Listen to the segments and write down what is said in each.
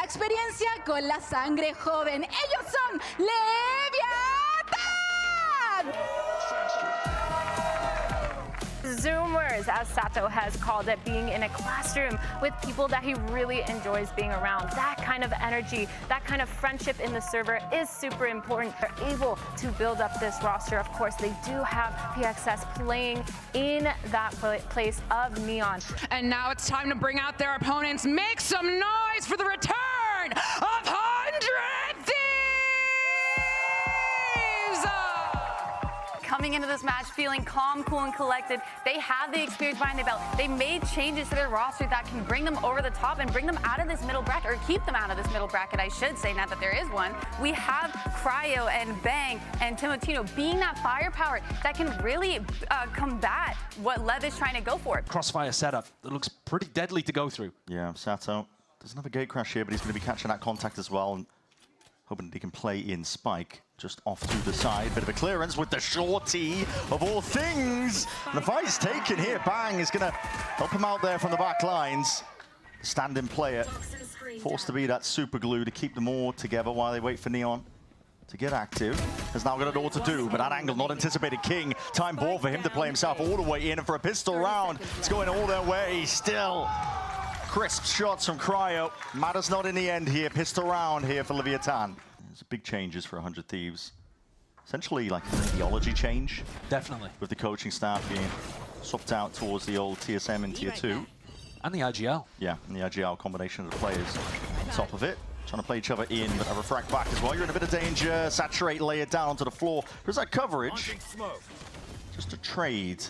experiencia con la sangre joven. Ellos son LEVIATÁN! Zoomers, as Sato has called it, being in a classroom with people that he really enjoys being around. That kind of energy, that kind of friendship in the server is super important. They're able to build up this roster. Of course, they do have PXS playing in that place of Neon. And now it's time to bring out their opponents. Make some noise for the return of 100 Thieves! Coming into this match feeling calm, cool, and collected. They have the experience behind their belt. They made changes to their roster that can bring them over the top and bring them out of this middle bracket, or keep them out of this middle bracket, I should say, now that there is one. We have Cryo and Bang and Timotino being that firepower that can really combat what Lev is trying to go for. Crossfire setup that looks pretty deadly to go through. Yeah, Sato doesn't have a gate crash here, but he's going to be catching that contact as well, and hoping that he can play in Spike. Just off to the side, bit of a clearance with the shorty of all things. And the fight's taken here. Bang is gonna help him out there from the back lines. Stand-in player, forced to be that super glue to keep them all together while they wait for Neon to get active. Has now got it all to do, but that angle not anticipated. King, time ball for him to play himself all the way in, and for a pistol round, it's going all their way. Still, crisp shots from Cryo. Matters not in the end here. Pistol round here for LEVIATÁN. Big changes for 100 Thieves. Essentially like an ideology change. Definitely. With the coaching staff being swapped out towards the old TSM in Tier 2. And the IGL. Yeah, and the IGL combination of the players on top of it. Trying to play each other in, but a refract back as well. You're in a bit of danger. Saturate, lay it down onto the floor. There's that coverage. Just a trade.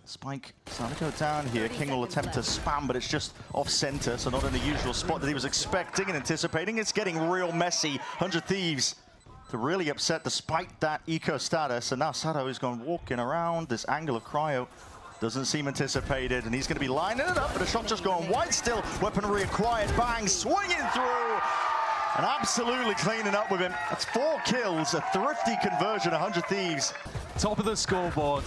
Spike starting to go down here. King will attempt to spam, but it's just off center, so not in the usual spot that he was expecting and anticipating. It's getting real messy. 100 Thieves to really upset despite that eco status. And now Sato is going walking around. This angle of Cryo doesn't seem anticipated, and he's going to be lining it up, but a shot just going wide still. Weaponry acquired. Bang, swinging through. And absolutely cleaning up with him. That's 4 kills, a thrifty conversion, 100 Thieves. Top of the scoreboard.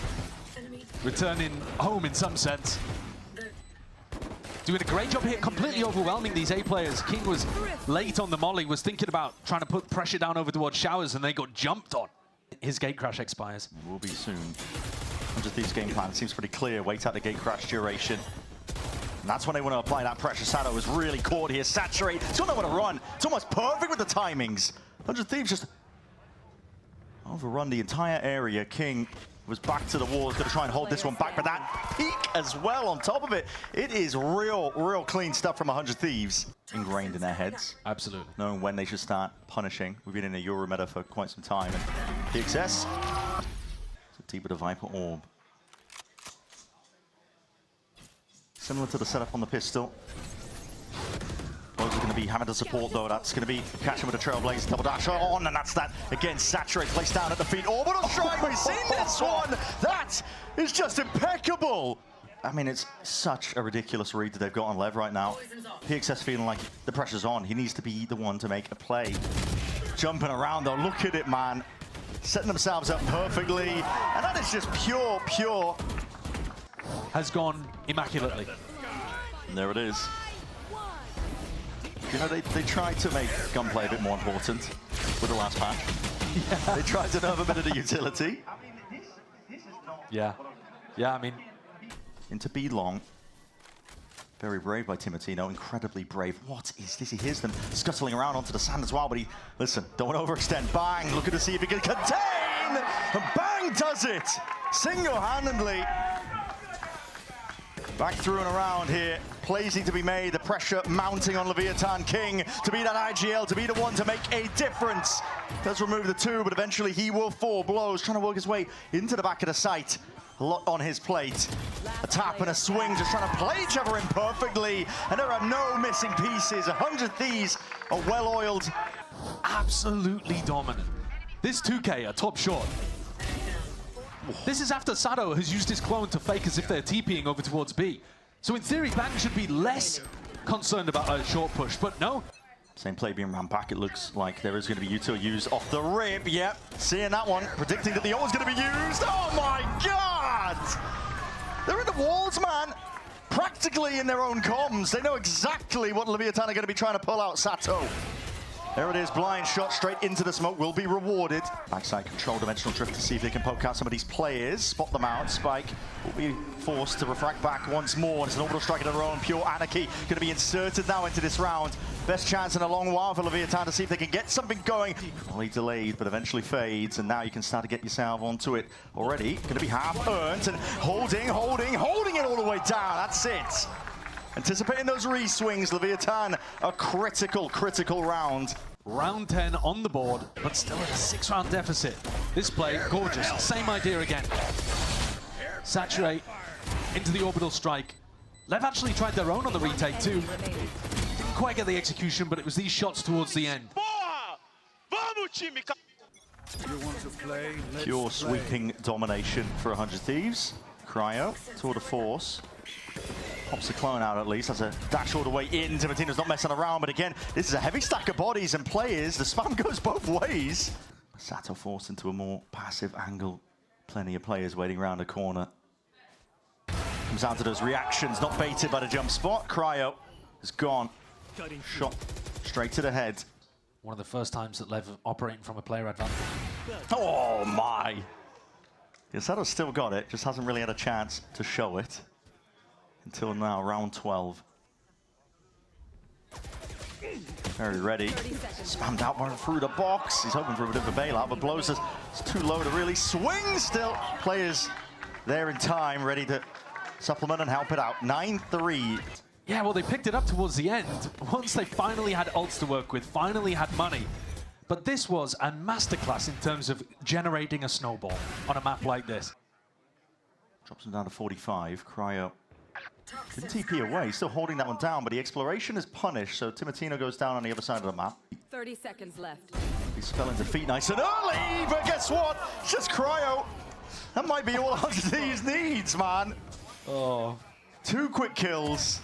Returning home in some sense. Doing a great job here, completely overwhelming these A players. King was late on the molly, was thinking about trying to put pressure down over towards Showers, and they got jumped on. His gate crash expires. Will be soon. 100 Thieves game plan seems pretty clear. Wait out the gate crash duration. And that's when they want to apply that pressure. Sato is really caught here. Saturate. He's got nowhere to run. It's almost perfect with the timings. 100 Thieves just overrun the entire area. King was back to the wall, going to try and hold this one back, but that peak as well on top of it. It is real clean stuff from 100 Thieves. Ingrained in their heads. Absolutely. Knowing when they should start punishing. We've been in a Euro meta for quite some time. And PXS, deep with a Viper Orb. Similar to the setup on the pistol. Those are going to be having to support though. That's going to be catching with a Trailblazer double dash on, and that's that again. Saturate placed down at the feet. Orbital strike. We've seen this one. That is just impeccable. I mean, it's such a ridiculous read that they've got on Lev right now. PXS feeling like the pressure's on. He needs to be the one to make a play. Jumping around though. Look at it, man. Setting themselves up perfectly, and that is just pure. Has gone immaculately. And there it is. You know, they tried to make gunplay a bit more important with the last patch. Yeah. They tried to nerf a bit of the utility. Yeah, I mean... Into B long. Very brave by Timotino, incredibly brave. What is this? He hears them scuttling around onto the sand as well, but he... Listen, don't want to overextend. Bang, looking to see if he can contain! And Bang does it! Single-handedly. Back through and around here. Plays need to be made. The pressure mounting on LEVIATÁN. King to be that IGL, to be the one to make a difference. Does remove the 2, but eventually he will fall. Blows, trying to work his way into the back of the site. A lot on his plate. A tap and a swing, just trying to play each other in perfectly. And there are no missing pieces. 100 Thieves are well-oiled. Absolutely dominant. This 2K, a top shot. This is after Sato has used his clone to fake as if they're TPing over towards B. So in theory, Bang should be less concerned about a short push, but no. Same play being ran back. It looks like there is going to be util used off the rip. Yep, seeing that one. Predicting that the ult is going to be used. Oh my God! They're in the walls, man. practically in their own comms. They know exactly what LEVIATÁN are going to be trying to pull out Sato. There it is, blind shot straight into the smoke, will be rewarded. Backside control, dimensional drift to see if they can poke out some of these players, spot them out. Spike will be forced to refract back once more. It's an orbital strike of their own, pure anarchy. Going to be inserted now into this round. Best chance in a long while for LEVIATÁN to see if they can get something going. Only delayed, but eventually fades, and now you can start to get yourself onto it already. Going to be half earned, and holding it all the way down. That's it. Anticipating those re-swings, LEVIATÁN, a critical round. Round 10 on the board, but still at a 6-round deficit. This play, gorgeous. Same idea again. Saturate into the orbital strike. Lev actually tried their own on the retake too. Didn't quite get the execution, but it was these shots towards the end. Pure sweeping domination for 100 Thieves. Cryo, tour de force. Pops the clone out at least, has a dash all the way in. Timatino's not messing around, but again, this is a heavy stack of bodies and players. The spam goes both ways. Sato forced into a more passive angle. Plenty of players waiting around the corner. Comes down to those reactions, not baited by the jump spot. Cryo is gone. Shot straight to the head. One of the first times that Lev operating from a player advantage. Oh my! Yeah, Sato's still got it, just hasn't really had a chance to show it. Until now, round 12. Very ready. Spammed out one through the box. He's hoping for a bit of a bailout, but blows us. It's too low to really swing still. Players there in time, ready to supplement and help it out. 9-3. Yeah, well, they picked it up towards the end. Once they finally had ults to work with, finally had money. But this was a masterclass in terms of generating a snowball on a map like this. Drops him down to 45. Cryo didn't TP away, still holding that one down, but the exploration is punished, so Timatino goes down on the other side of the map. 30 seconds left. He's spelling defeat nice and early, but guess what? It's just Cryo. That might be all 100 Thieves needs, man. Oh. 2 quick kills.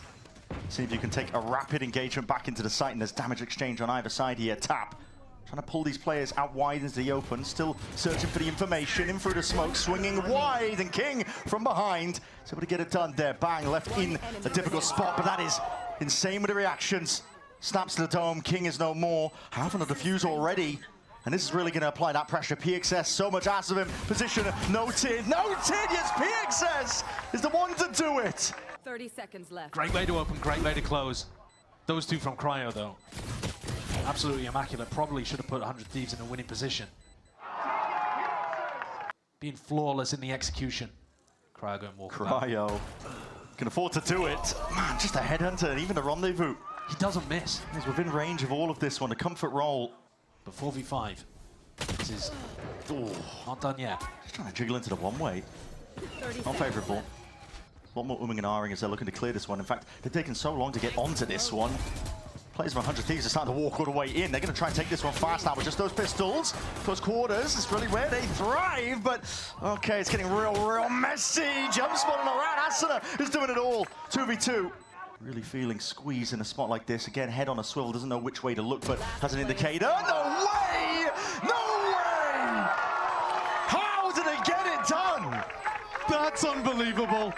See if you can take a rapid engagement back into the site, and there's damage exchange on either side here. Tap. Trying to pull these players out wide into the open, still searching for the information, in through the smoke, swinging wide, and King from behind is able to get it done there. Bang, left in a difficult spot, but that is insane with the reactions. Snaps to the dome, King is no more. Half on the defuse already, and this is really going to apply that pressure. PXS, so much ass of him. Position, noted, yes, PXS is the one to do it. 30 seconds left. Great way to open, great way to close. Those two from Cryo, though. Absolutely immaculate. Probably should have put 100 Thieves in a winning position. Being flawless in the execution. Cryo going walk. Cryo can afford to do it. Man, just a headhunter and even a rendezvous. He doesn't miss. He's within range of all of this one. A comfort roll. But 4v5. This is not done yet. Just trying to jiggle into the one-way. Not favourable. A lot more umming and ahhing as they're looking to clear this one. In fact, they've taken so long to get onto this one. Players of 100 Thieves are starting to walk all the way in. They're going to try and take this one fast now with just those pistols. Close quarters is really where they thrive, but okay, it's getting real messy. Jump spotting around. Asuna is doing it all. 2v2. Really feeling squeezed in a spot like this. Again, head on a swivel, doesn't know which way to look, but has an indicator. No way! No way! How did they get it done? That's unbelievable.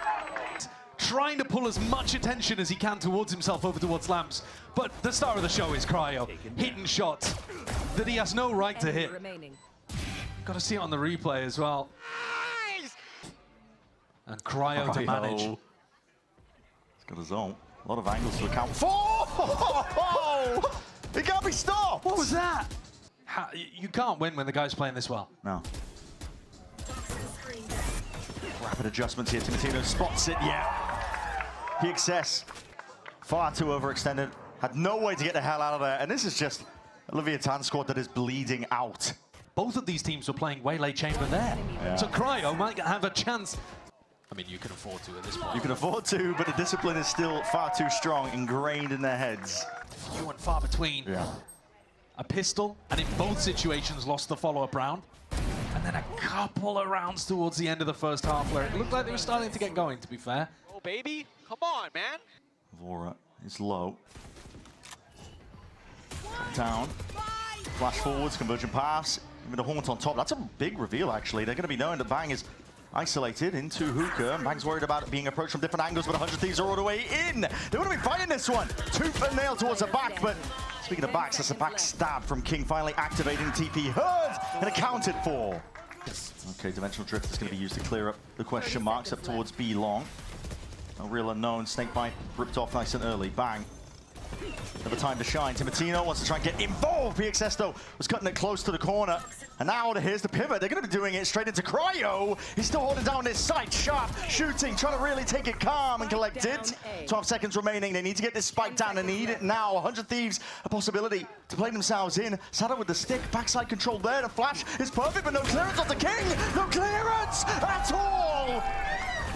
Trying to pull as much attention as he can towards himself over towards Lamps. But the star of the show is Cryo. Hitting shots that he has no right to hit. Got to see it on the replay as well. And Cryo to manage. He's got his own. A lot of angles to account for. It can't be stopped. What was that? You can't win when the guy's playing this well. No. Rapid adjustments here. Timatino spots it. Yeah. PXS far too overextended. Had no way to get the hell out of there. And this is just a LEVIATÁN squad that is bleeding out. Both of these teams were playing Waylay Chamber there. Yeah. So Cryo might have a chance. I mean, you can afford to at this point. You can afford to, but the discipline is still far too strong, ingrained in their heads. Few and far between. Yeah. A pistol, and in both situations lost the follow-up round. And then a couple of rounds towards the end of the first half where it looked like they were starting to get going, to be fair. Oh, baby. Come on, man. Vora is low. Down. Flash forwards, convergent pass. Even the haunt on top. That's a big reveal, actually. They're going to be knowing that Bang is isolated into hookah. Bang's worried about it being approached from different angles, but 100 Thieves are all the way in. They want to be fighting this one. Tooth and nail towards the back, but speaking of backs, that's a back stab from King, finally activating TP. Heard and accounted for. Okay, Dimensional Drift is going to be used to clear up the question marks up towards B long. No real unknown. Snakebite ripped off nice and early. Bang. Another time to shine. Timotino wants to try and get involved. PXS, though, was cutting it close to the corner. And now here's the pivot. They're going to be doing it straight into Cryo. He's still holding down this site. Sharp shooting, trying to really take it calm and collect it. 12 seconds remaining. They need to get this spike down. They need it now. 100 Thieves, a possibility to play themselves in. Sato with the stick. Backside control there. The flash is perfect, but no clearance on the King. No clearance at all.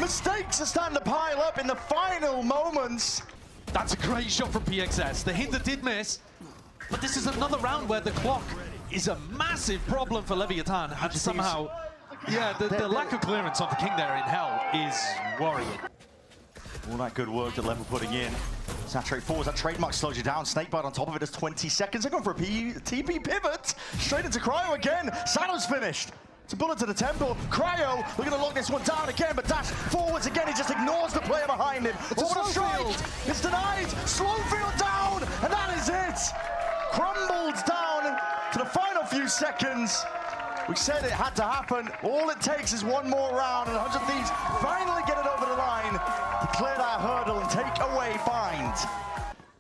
Mistakes are starting to pile up in the final moments. That's a great shot from PXS. The hinder did miss, but this is another round where the clock is a massive problem for Leviathan. And somehow, yeah, the lack of clearance on the King there in Hell is worrying. All that good work that Level putting in. Saturate forwards, that trademark slows you down. Snakebite on top of it is 20 seconds. They're going for a TP pivot. Straight into Cryo again. Sato's finished. It's a bullet to the temple. Cryo, we're going to lock this one down again, but dash forwards again. He just ignores the player behind him. Over the strike. It's denied. Slowfield down, and that is it. Crumbled down to the final few seconds. We said it had to happen. All it takes is one more round, and 100 Thieves finally get it over the line to clear that hurdle and take away Bind.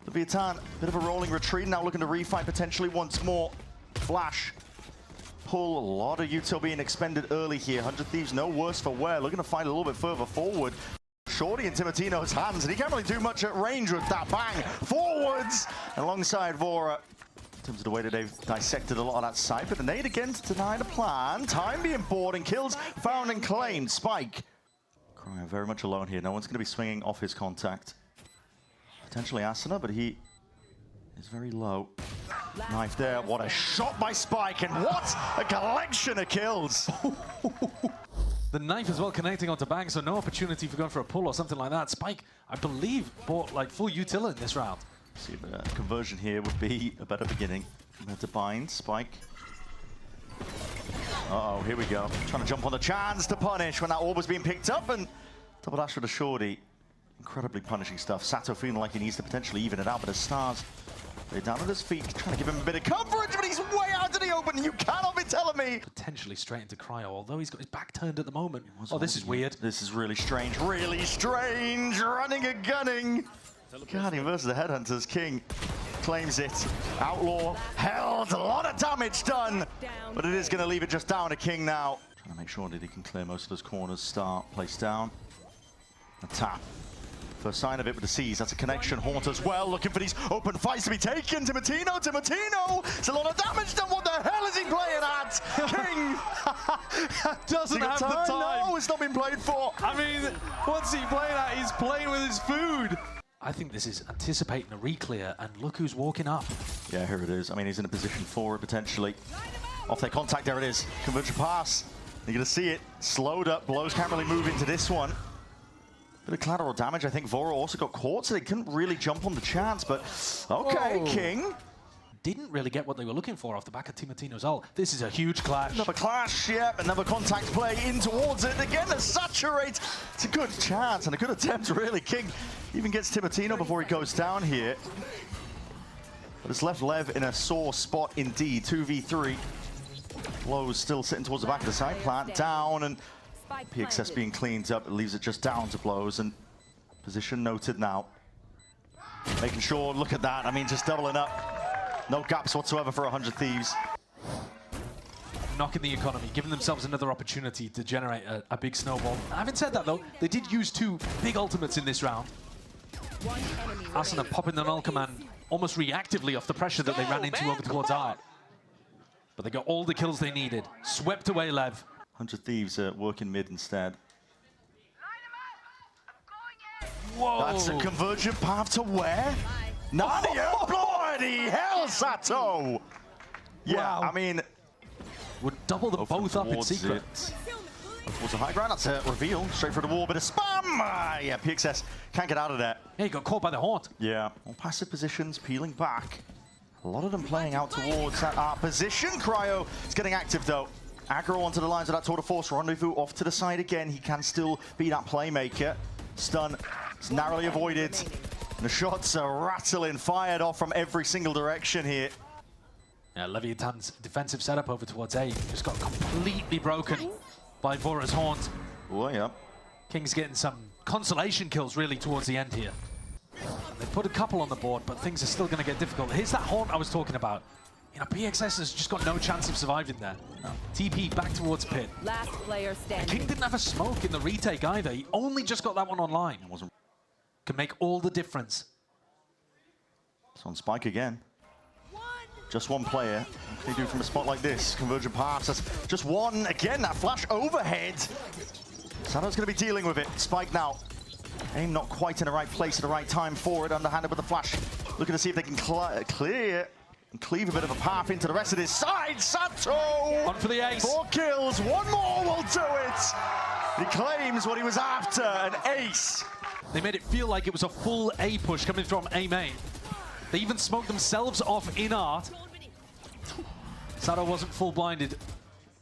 Leviathan, bit of a rolling retreat, now looking to refight potentially once more. Flash. Pull, a lot of util being expended early here. 100 Thieves, no worse for wear. Looking to fight a little bit further forward. Shorty in Timotino's hands, and he can't really do much at range with that. Bang, forwards, alongside Vora. In terms of the way that they've dissected a lot of that site, but the nade again to deny the plan. Time being bought and kills found and claimed. Spike. Cryo very much alone here. No one's going to be swinging off his contact. Potentially Asuna, but he is very low. Knife there, what a shot by Spike, and what a collection of kills. The knife as well connecting onto Bang, so no opportunity for going for a pull or something like that. Spike, I believe, bought like full util in this round. See, the conversion here would be a better beginning compared to Bind. Spike. Uh-oh, here we go. Trying to jump on the chance to punish when that orb was being picked up, and double dash with a shorty. Incredibly punishing stuff. Sato feeling like he needs to potentially even it out, but the Stars, they're down at his feet, trying to give him a bit of coverage, but he's way out in the open. You cannot be telling me. Potentially straight into Cryo, although he's got his back turned at the moment. Oh, this is weird. This is really strange. Really strange. Running and gunning. Guardian versus the Headhunters. King claims it. Outlaw held. A lot of damage done. But it is going to leave it just down to King now. Trying to make sure that he can clear most of those corners. Start, place down. A tap. First sign of it with the C's. That's a connection. Haunt as well. Looking for these open fights to be taken. Timotino. It's a lot of damage done. What the hell is he playing at? King doesn't have the time. No, it's not been played for. I mean, what's he playing at? He's playing with his food. I think this is anticipating a re-clear, and look who's walking up. Yeah, here it is. I mean, he's in a position for it, potentially. Off their contact, there it is. Conversion pass. You're going to see it. Slowed up. Blows can't really move into this one. Bit of collateral damage. I think Vora also got caught, so they couldn't really jump on the chance, but okay, whoa. King. Didn't really get what they were looking for off the back of Timotino's ult. This is a huge clash. Another clash, yep. Another contact play in towards it. Again, the saturate. It's a good chance and a good attempt, really. King even gets Timotino before he goes down here. But it's left Lev in a sore spot indeed. 2v3. Blows still sitting towards the back of the side. Plant down, and PXS being cleaned up. It leaves it just down to Blows, and position noted now. Making sure, look at that. I mean, just doubling up. No gaps whatsoever for 100 Thieves. Knocking the economy, giving themselves another opportunity to generate a big snowball. Having said that, though, they did use two big ultimates in this round. Asuna popping the null command almost reactively off the pressure that they ran into over towards Art. But they got all the kills they needed. Swept away Lev. 100 Thieves working mid instead. Whoa! That's a convergent path to where? Nadia, bloody hell, Sato! Yeah, wow. I mean, would double them both up in secret. Towards the high ground, that's a reveal. Straight for the wall, bit of spam! Yeah, PXS can't get out of there. Yeah, he got caught by the haunt. Yeah, all passive positions, peeling back. A lot of them playing out towards that art position. Cryo is getting active though. Aggro onto the lines of that tour de force. Rendezvous off to the side again. He can still be that playmaker. Stun is narrowly avoided. And the shots are rattling, fired off from every single direction here. Yeah, LEVIATÁN's defensive setup over towards A just got completely broken by Vora's Haunt. Oh, yeah. King's getting some consolation kills really towards the end here. They put a couple on the board, but things are still going to get difficult. Here's that Haunt I was talking about. You know, PXS has just got no chance of surviving there. TP back towards Pit. Last player standing. King didn't have a smoke in the retake either. He only just got that one online. It wasn't. Can make all the difference. It's on Spike again. Just one player. What can he do from a spot like this? Convergent pass. That's just one. Again, that flash overhead. Sadow's going to be dealing with it. Spike now. Aim not quite in the right place at the right time for it. Underhanded with the flash. Looking to see if they can clear and cleave a bit of a path into the rest of this side. Sato! On for the ace. 4 kills. One more will do it. He claims what he was after, an ace. They made it feel like it was a full A push coming from A main. They even smoked themselves off in art. Sato wasn't full blinded.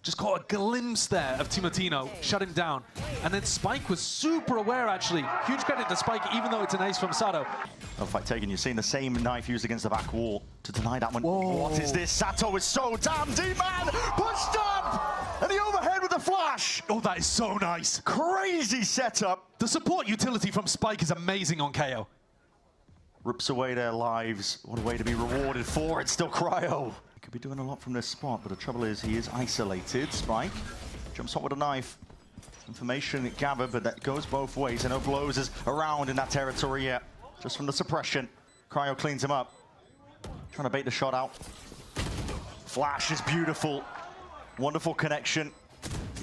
Just caught a glimpse there of Timotino, shut him down. And then Spike was super aware, actually. Huge credit to Spike, even though it's an ace from Sato. No fight taken. You're seeing the same knife used against the back wall to deny that one. Whoa. What is this? Sato is so damn deep, man! Pushed up! And the overhead with the flash! Oh, that is so nice. Crazy setup. The support utility from Spike is amazing on KO. Rips away their lives. What a way to be rewarded for it. Still Cryo. He could be doing a lot from this spot, but the trouble is he is isolated. Spike jumps up with a knife. Information gathered, but that goes both ways. And no blows is around in that territory yet. Just from the suppression. Cryo cleans him up. Trying to bait the shot out. Flash is beautiful. Wonderful connection.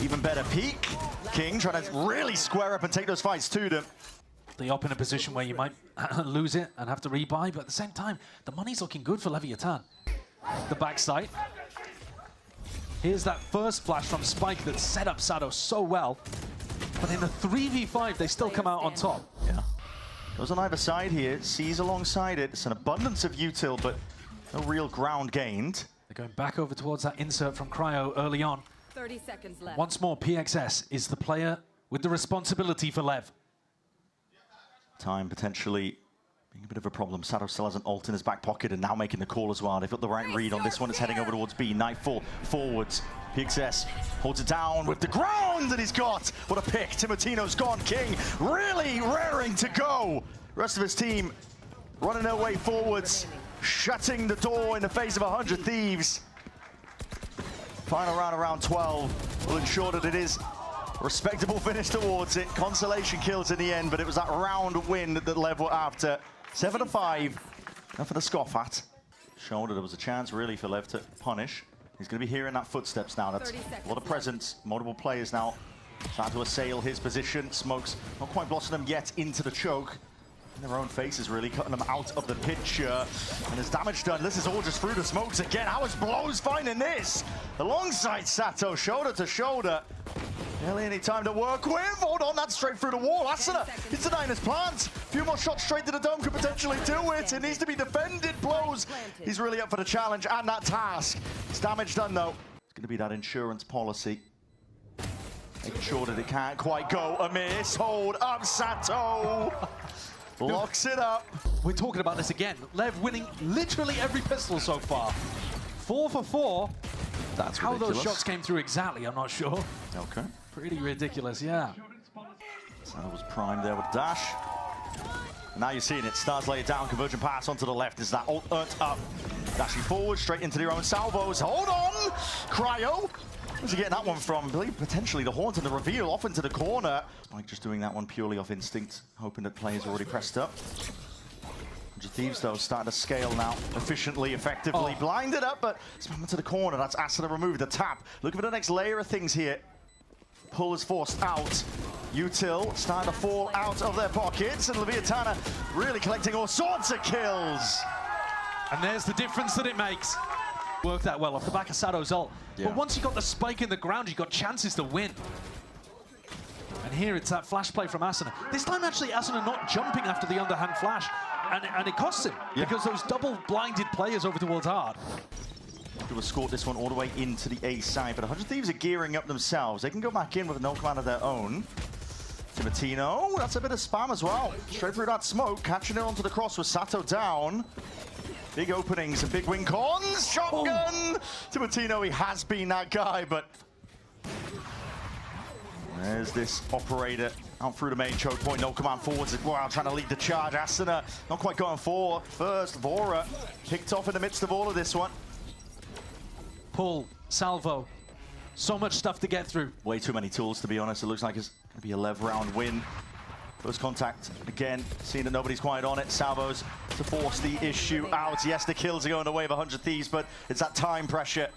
Even better peek. King trying to really square up and take those fights to them. The op in a position where you might lose it and have to rebuy, but at the same time, the money's looking good for LEVIATÁN. The backside. Here's that first flash from Spike that set up Sato so well. But in the 3v5, they still come out on top. Yeah. Goes on either side here, sees alongside it. It's an abundance of util, but no real ground gained. They're going back over towards that insert from Cryo early on. 30 seconds left. Once more, PXS is the player with the responsibility for Lev. Time potentially being a bit of a problem. Sato still has an ult in his back pocket and now making the call as well. They've got the right read on this one. It's heading over towards B. Nightfall forwards. PXS holds it down with the ground that he's got. What a pick. Timotino's gone. King really raring to go. Rest of his team running their way forwards, shutting the door in the face of 100 thieves. Final round around 12 will ensure that it is a respectable finish towards it. Consolation kills in the end, but it was that round win that Lev were after. 7-5. Nothing to scoff at. Showed that there was a chance really for Lev to punish. He's going to be hearing that footsteps now. That's a lot of presence. Multiple players now trying to assail his position. Smokes not quite blossomed them yet into the choke. In their own faces, really cutting them out of the picture. And there's damage done. This is all just through the smokes again. How is Blows finding this? Alongside Sato, shoulder to shoulder. Barely any time to work with. Hold on, that's straight through the wall. Asuna, it's denying his plans. A few more shots straight to the dome could potentially do it. It needs to be defended. Blows. He's really up for the challenge and that task. It's damage done though. It's going to be that insurance policy. Making sure that it can't quite go amiss. Hold up, Sato. Locks it up. We're talking about this again. Lev winning literally every pistol so far. 4 for 4. That's how ridiculous. Those shots came through exactly, I'm not sure. Okay. Pretty ridiculous, yeah. Sato was primed there with dash. And now you're seeing it. Stars lay it down. Convergent pass onto the left. Is that ult up? Dashing forward, straight into their own salvos. Hold on! Cryo. Where's he getting that one from? I believe potentially the Haunt and the reveal off into the corner. Spike just doing that one purely off instinct, hoping that players already pressed up. 100 Thieves, though, starting to scale now efficiently, effectively. Blinded up, but spam into the corner. That's Asuna removed the tap. Looking for the next layer of things here. Pull is forced out. Util starting to fall out of their pockets, and LEVIATÁN really collecting all sorts of kills. And there's the difference that it makes. Worked that well off the back of Sato's ult. Yeah. But once you got the spike in the ground, you got chances to win. And here it's that flash play from Asuna. This time actually Asuna not jumping after the underhand flash. And it costs him, because those double blinded players over towards Hard. to escort this one all the way into the A side, but 100 Thieves are gearing up themselves. They can go back in with no command of their own. Timatino, that's a bit of spam as well. Straight through that smoke, catching it onto the cross with Sato down. Big openings and big wing cons. Shotgun! Timatino, he has been that guy, but there's this operator out through the main choke point. No command forwards as well, trying to lead the charge. Asuna not quite going for first. Vora picked off in the midst of all of this one. Pull, salvo, so much stuff to get through. Way too many tools, to be honest. It looks like it's going to be a LEV round win. First contact, again, seeing that nobody's quite on it. Salvos to force the issue out. Yes, the kills are going away of 100 Thieves, but it's that time pressure.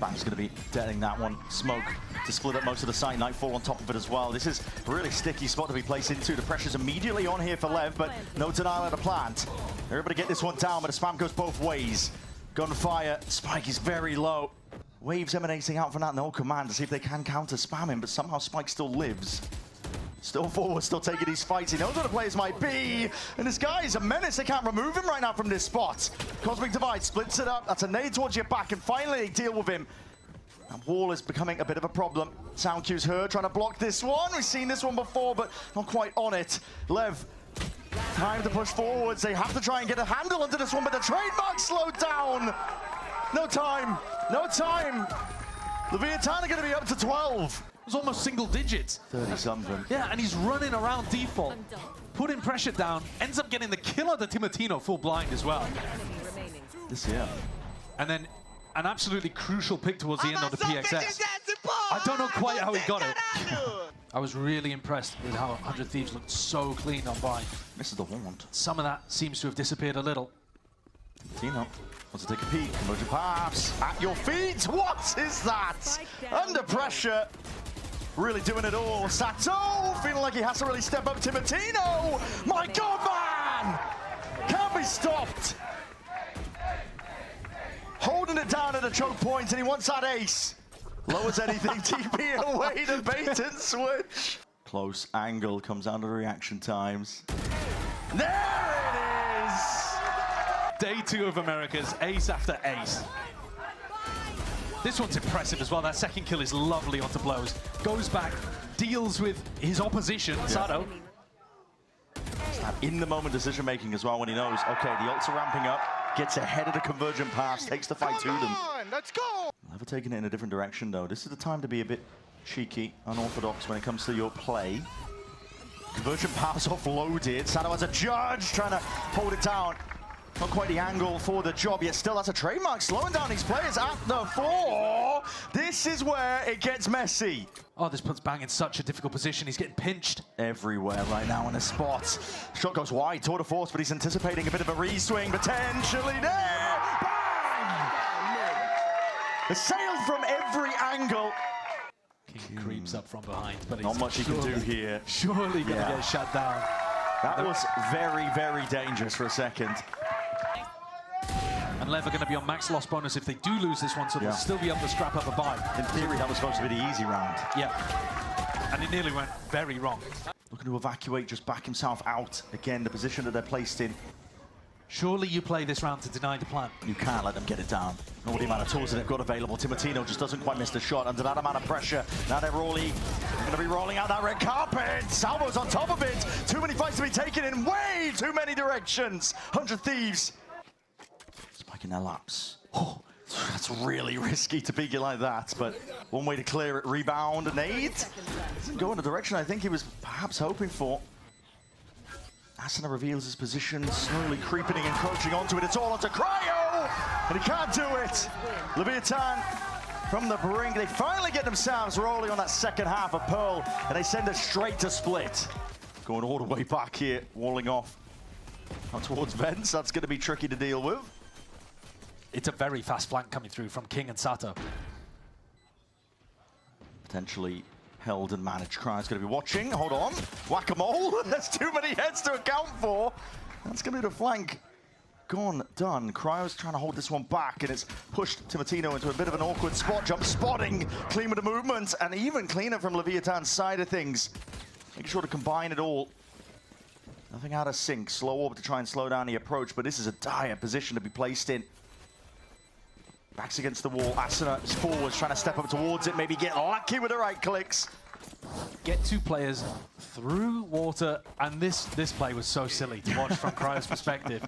Bang's going to be detting that one. Smoke to split up most of the site. Nightfall on top of it as well. This is a really sticky spot to be placed into. The pressure's immediately on here for Lev, but no denial of the plant. They're able to get this one down, but the spam goes both ways. Gunfire, Spike is very low. Waves emanating out from that no command to see if they can counter spam him, but somehow Spike still lives. Still forward, still taking these fights. He knows where the players might be. And this guy is a menace. They can't remove him right now from this spot. Cosmic Divide splits it up. That's a nade towards your back, and finally they deal with him. That wall is becoming a bit of a problem. Sound cue's heard, trying to block this one. We've seen this one before, but not quite on it. Lev, time to push forwards. They have to try and get a handle onto this one, but the trademark slowed down. No time, no time. LEVIATÁN are going to be up to 12. It was almost single digits. 30-something. Yeah, and he's running around default, putting pressure down, ends up getting the kill on the Timatino full blind as well. This year. And then an absolutely crucial pick towards the end of the PXS. I don't know quite how he got it. I was really impressed with how 100 Thieves looked so clean on buy. Misses the wand. Some of that seems to have disappeared a little. Tino wants to take a peek. Conversion pass at your feet. What is that? Under pressure. Really doing it all. Sato feeling like he has to really step up. Timatino. My God, man! Can't be stopped. Holding it down at a choke point, and he wants that ace. Low as anything, TP away to bait and switch. Close angle comes down to the reaction times. There it is! Day 2 of Americas, ace after ace. This one's impressive as well. That second kill is lovely onto blows. Goes back, deals with his opposition, Sato. In the moment decision making as well when he knows, okay, the ults are ramping up, gets ahead of the convergent pass, takes the fight to them. Let's go! Never taking it in a different direction though. This is the time to be a bit cheeky, unorthodox when it comes to your play. Convergent pass offloaded. Sato as a judge trying to hold it down. Not quite the angle for the job, yet still that's a trademark, slowing down these players at the 4. This is where it gets messy. Oh, this puts Bang in such a difficult position. He's getting pinched. Everywhere right now in the spot. Shot goes wide, tour de force, but he's anticipating a bit of a re-swing, potentially there. Bang! Assailed from every angle. King creeps up from behind, but not much he can do here. Surely gonna get shut down. That was very, very dangerous for a second. And Lev are going to be on max loss bonus if they do lose this one, so they'll still be able to scrap up a buy. In theory, that was supposed to be the easy round. Yeah. And it nearly went very wrong. Looking to evacuate, just back himself out. Again, the position that they're placed in. Surely you play this round to deny the plan. You can't let them get it down. Not the amount of tools that they've got available. Timatino just doesn't quite miss the shot under that amount of pressure. Now they're going to be rolling out that red carpet. Salvo's on top of it. Too many fights to be taken in way too many directions. 100 Thieves. Spiking their laps. Oh, that's really risky to peek it like that, but one way to clear it. Rebound, nade. Doesn't go in the direction I think he was perhaps hoping for. Asuna reveals his position, slowly creeping and encroaching onto it. It's all onto Cryo, and he can't do it. LEVIATÁN from the brink. They finally get themselves rolling on that second half of Pearl, and they send it straight to split. Going all the way back here, walling off. Out towards Vents, that's going to be tricky to deal with. It's a very fast flank coming through from King and Sato. Potentially held and managed. Cryo's going to be watching. Hold on. Whack-a-mole. There's too many heads to account for. That's going to be the flank. Gone, done. Cryo's trying to hold this one back, and it's pushed Timatino into a bit of an awkward spot. Jump spotting, clean with the movement, and even cleaner from LEVIATÁN's side of things. Making sure to combine it all. Nothing out of sync. Slow orb to try and slow down the approach, but this is a dire position to be placed in. Backs against the wall. Asuna is forwards, trying to step up towards it, maybe get lucky with the right clicks. Get two players through water, and this play was so silly to watch from Cryo's perspective.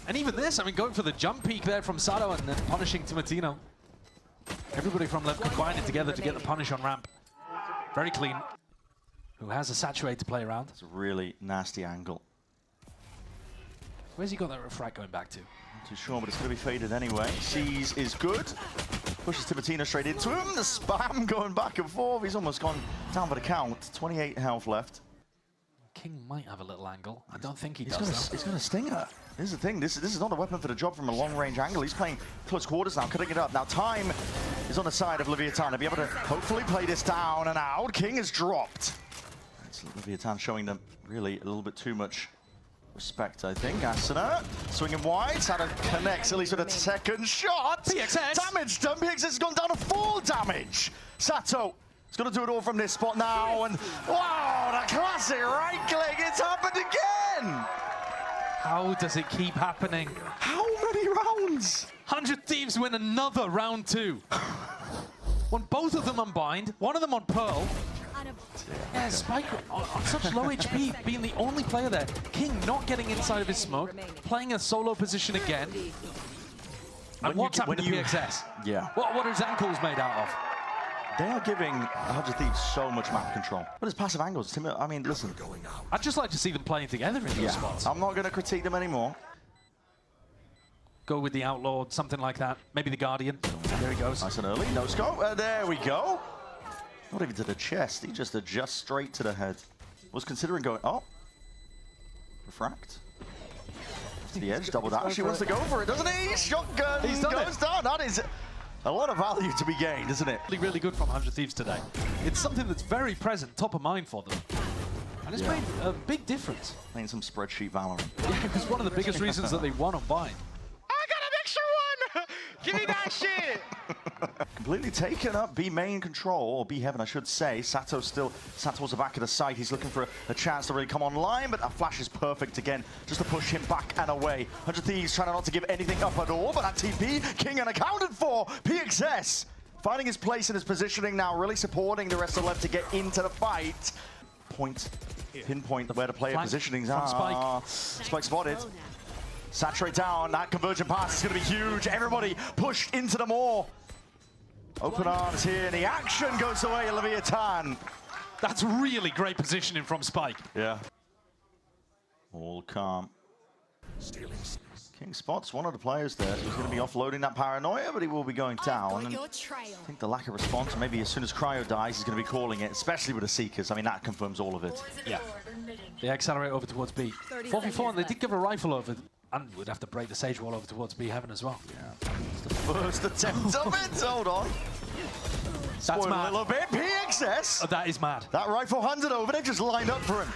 And even this, I mean, going for the jump peek there from Sato and then punishing Timatino. Everybody from LEV combining together to get the punish on ramp. Very clean. Who has a saturate to play around. It's a really nasty angle. Where's he got that refract going back to? Not too sure, but it's going to be faded anyway. Sees is good. Pushes Timatino straight into him. The spam going back and forth. He's almost gone down for the count. 28 health left. King might have a little angle. I don't think he does. He's going to sting her. This is the thing. This is not a weapon for the job from a long-range angle. He's playing close quarters now, cutting it up. Now time is on the side of LEVIATÁN to be able to hopefully play this down and out. King is dropped. It's LEVIATÁN showing them really a little bit too much respect, I think. Asuna swinging wide. Sato connects at least with a second shot. PXS. Damage done. PXS has gone down to 4 damage. Sato is going to do it all from this spot now. And wow, the classic right click. It's happened again. How does it keep happening? How many rounds? 100 Thieves win another round 2. When both of them unbind, one of them on Pearl. Yeah, Spike on such low HP, being the only player there. King not getting inside of his smoke, playing a solo position again. And what's happened to PXS? Yeah. What are his ankles made out of? They are giving 100 Thieves so much map control. But his passive angles, I mean, listen. I'd just like to see them playing together in those spots. I'm not going to critique them anymore. Go with the Outlaw, something like that. Maybe the Guardian. There he goes. Nice and early. No scope. There we go. Not even to the chest. He just adjusts straight to the head. Was considering going... Oh. Refract. To the edge. Double dash. He wants to go for it, doesn't he? Shotgun goes down. That is a lot of value to be gained, isn't it? Really, really good from 100 Thieves today. It's something that's very present, top of mind for them. And it's made a big difference. Playing some spreadsheet Valorant. Yeah, because one of the biggest reasons that they won on Bind. I got an extra one! Give me that shit! Completely taken up B main control, or B heaven I should say. Sato's the back of the site. He's looking for a chance to really come online, but that flash is perfect again, just to push him back and away. 100 Thieves trying not to give anything up at all, but that TP, King unaccounted for. PXS finding his place and his positioning now, really supporting the rest of LEV to get into the fight. Pinpoint where the player positionings are. Spike spotted. Saturate down, that convergent pass is going to be huge. Everybody pushed into the maw. Open arms here, and the action goes away, LEVIATÁN. That's really great positioning from Spike. Yeah. All calm. King spots one of the players there, so he's going to be offloading that paranoia, but he will be going down. And I think the lack of response, maybe as soon as Cryo dies, he's going to be calling it, especially with the Seekers. I mean, that confirms all of it. Yeah. They accelerate over towards B. 4v4, and they did give a rifle over, and would have to break the Sage Wall over towards B Heaven as well. Yeah. It's the first attempt of it. Hold on. That's mad. A little bit. PXS. Oh, that is mad. That rifle handed over. They just lined up for him.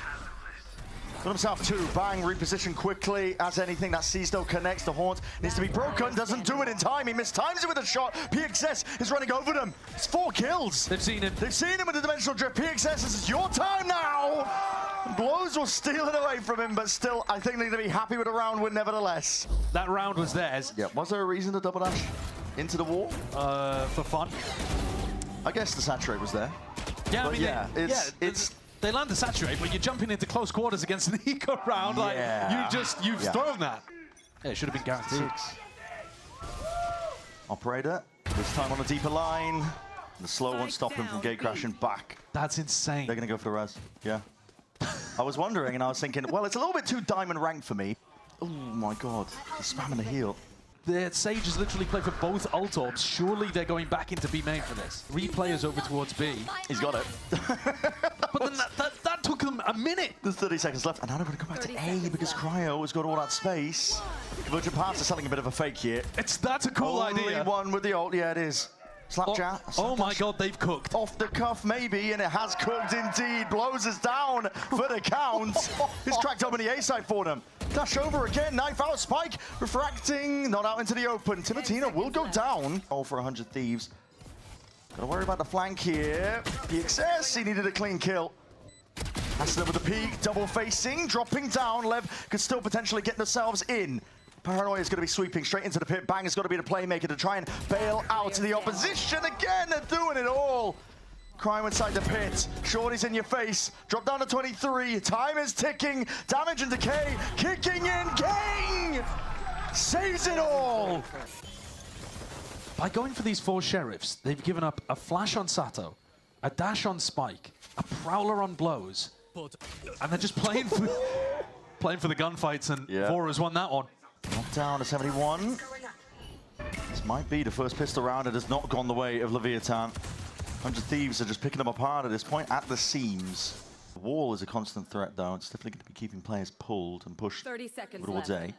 Got himself 2. Bang, reposition quickly. As anything, that C-Stow connects. The Haunt needs to be broken. Doesn't do it in time. He mistimes it with a shot. PXS is running over them. It's 4 kills. They've seen him. They've seen him with the Dimensional Drift. PXS, this is your time now. Blows will steal it away from him, but still, I think they're going to be happy with a round win nevertheless. That round was theirs. Yeah, was there a reason to double dash into the wall? For fun. I guess the saturate was there. Yeah, but I mean, it's they land the saturate, but you're jumping into close quarters against an eco round. Like you've thrown that. Yeah, it should have been guaranteed. Operator, this time on a deeper line. The slow won't stop him from gate crashing back. That's insane. They're going to go for the res. Yeah. I was wondering, and I was thinking, well, it's a little bit too diamond ranked for me. Oh my god, he's spamming the heal. The Sages literally play for both ult orbs. Surely they're going back into B main for this. 3 players over towards B. He's got it. But then that took them a minute. There's 30 seconds left, and now they're going to come back to A because Cryo has got all that space. Convergent Pass is selling a bit of a fake here. That's a cool idea. Only one with the ult, yeah, it is. Slapjack. Oh my god, they've cooked. Off the cuff, maybe, and it has cooked indeed. Blows us down for the count. It's cracked open the A side for them. Dash over again, knife out, Spike, refracting, not out into the open. Timatino will go down. Oh, for 100 Thieves. Gotta worry about the flank here. PXS, he needed a clean kill. Asuna with the peak, double facing, dropping down. Lev could still potentially get themselves in. Paranoia is going to be sweeping straight into the pit. Bang has got to be the playmaker to try and bail out the opposition. Again, they're doing it all. Cryo inside the pit. Shorty's in your face. Drop down to 23. Time is ticking. Damage and decay. Kicking in. King saves it all. By going for these 4 sheriffs, they've given up a flash on Sato, a dash on Spike, a prowler on Blows, and they're just playing for the gunfights, and Vora has won that one. Knocked down to 71. This might be the first pistol round. It has not gone the way of Leviathan. 100 Thieves are just picking them apart at this point at the seams. The wall is a constant threat, though. It's definitely going to be keeping players pulled and pushed 30 seconds all day.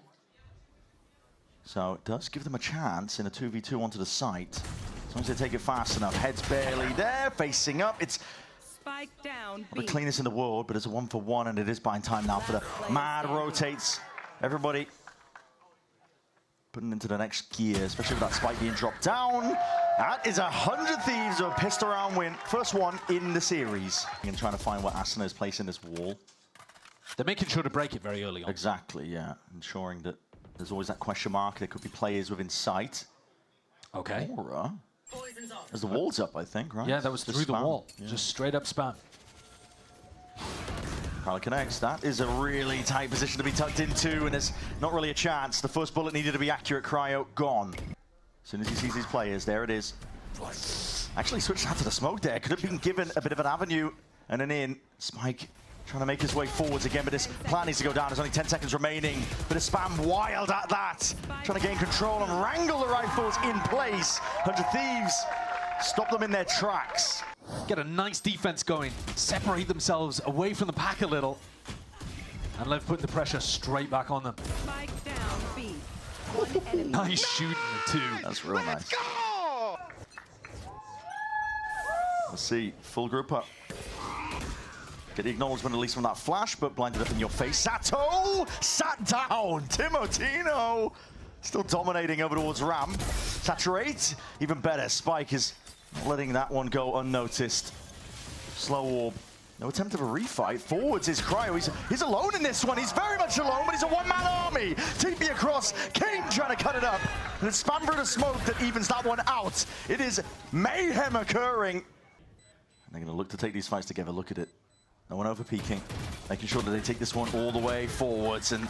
So it does give them a chance in a 2v2 onto the site. As long as they take it fast enough. Head's barely there, facing up. It's Spike down. not the cleanest in the world, but it's a 1-for-1, and it is buying time now for the mad rotates. Everybody putting into the next gear, especially with that Spike being dropped down. That is 100 Thieves of a pistol round win. First one in the series. And trying to find where Asuna is placing this wall. They're making sure to break it very early on. Exactly, yeah. Ensuring that there's always that question mark. There could be players within sight. Okay. Or, as the wall's up, I think, right? Yeah, that was through the wall. Yeah. Just straight up spam. Prowler connects. That is a really tight position to be tucked into, and there's not really a chance. The first bullet needed to be accurate. Cryo gone. As soon as he sees these players, there it is. Actually switched out to the smoke there. Could have been given a bit of an avenue and an in. Spike trying to make his way forwards again, but this plan needs to go down. There's only 10 seconds remaining. But it's spam wild at that. Trying to gain control and wrangle the rifles in place. 100 Thieves stop them in their tracks. Get a nice defense going, separate themselves away from the pack a little, and Lev putting the pressure straight back on them. Spike down, B. Nice shooting too. That's real nice. Let's see, full group up. Get the acknowledgement at least from that flash, but blinded up in your face. Sato sat down. Timotino still dominating over towards Ram. Saturate, even better. Spike is letting that one go unnoticed. Slow orb. No attempt of a refight. Forwards is Cryo. He's alone in this one. He's very much alone, but he's a one-man army. TP across. King trying to cut it up. And it's spam through the smoke that evens that one out. It is mayhem occurring. And they're going to look to take these fights together. Look at it. No one over peeking. Making sure that they take this one all the way forwards. And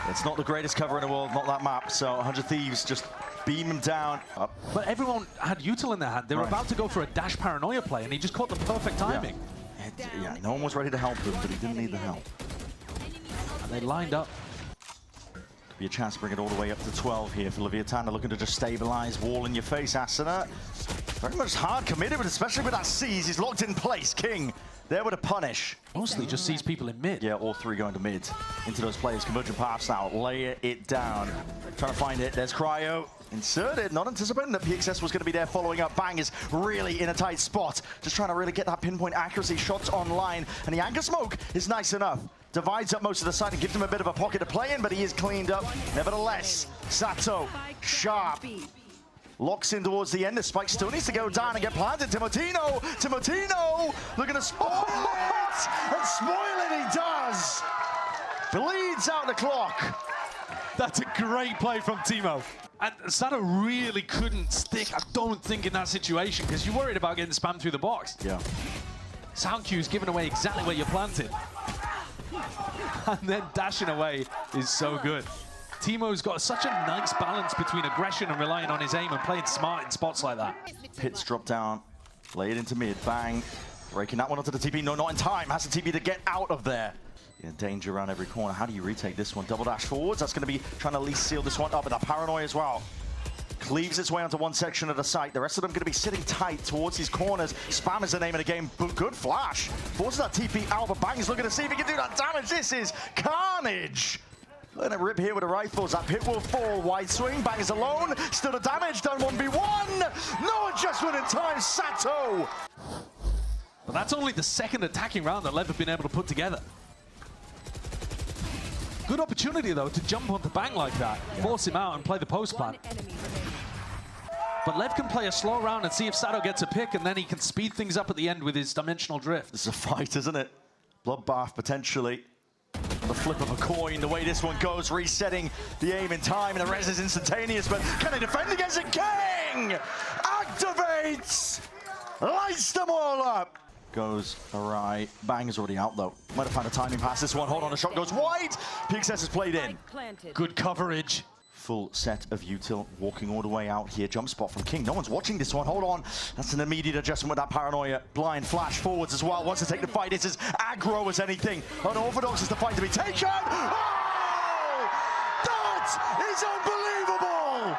it's not the greatest cover in the world, not that map. So 100 Thieves just beam him down. Up. But everyone had Util in their hand. They were about to go for a dash paranoia play, and he just caught the perfect timing. Yeah, no one was ready to help him, but he didn't need the help. And they lined up. Could be a chance to bring it all the way up to 12 here for Leviatán. Looking to just stabilize. Wall in your face, Asuna. Very much hard committed, but especially with that seize, he's locked in place. King there with a punish. Mostly just sees people in mid. Yeah, all three going to mid. Into those players, convergent paths now. Layer it down. Trying to find it. There's Cryo. Inserted, not anticipating that PXS was going to be there following up. Bang is really in a tight spot. Just trying to really get that pinpoint accuracy. Shots online. And the anchor smoke is nice enough. Divides up most of the side and gives him a bit of a pocket to play in, but he is cleaned up. Nevertheless, Sato, sharp. Locks in towards the end. The spike still needs to go down and get planted. Timotino looking to spoil it. And spoil it he does. Bleeds out the clock. That's a great play from Timo. And Sato really couldn't stick, I don't think, in that situation, because you're worried about getting spammed through the box. Yeah. Sound cue's giving away exactly where you're planted. And then dashing away is so good. Timo's got such a nice balance between aggression and relying on his aim and playing smart in spots like that. Pits drop down, lay it into mid, bang. Breaking that one onto the TP, no, not in time. Has the TP to get out of there. Yeah, danger around every corner. How do you retake this one? Double dash forwards. That's going to be trying to at least seal this one up. And that paranoia as well. Cleaves its way onto one section of the site. The rest of them going to be sitting tight towards these corners. Spam is the name of the game. But good flash. Forces that TP out. But Bang's looking to see if he can do that damage. This is carnage. Letting it rip here with the rifles. That pit will fall. Wide swing. Bang is alone. Still the damage. Done 1v1. No adjustment in time. Sato. But that's only the second attacking round that Lev have been able to put together. Good opportunity, though, to jump onto Bang like that, force him out and play the post plan. But Lev can play a slow round and see if Sato gets a pick, and then he can speed things up at the end with his dimensional drift. This is a fight, isn't it? Bloodbath potentially. The flip of a coin, the way this one goes, resetting the aim in time, and the res is instantaneous, but can they defend against it? King activates, lights them all up. Goes awry. Bang is already out though. Might have found a timing pass this one. Hold on, the shot goes wide. PXS is played in. Good coverage. Full set of util walking all the way out here. Jump spot from King. No one's watching this one. Hold on. That's an immediate adjustment with that paranoia. Blind flash forwards as well. Wants to take the fight. This is aggro as anything. Unorthodox is the fight to be taken. Oh! That is unbelievable!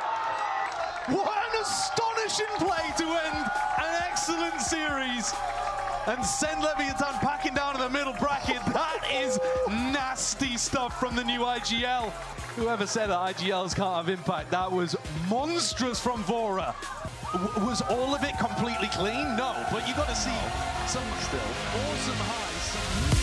What an astonishing play to end an excellent series and send LEVIATÁN packing down in the middle bracket. That is nasty stuff from the new IGL. Whoever said that IGLs can't have impact, that was monstrous from Vora. Was all of it completely clean? No, but you got to see some still awesome highs.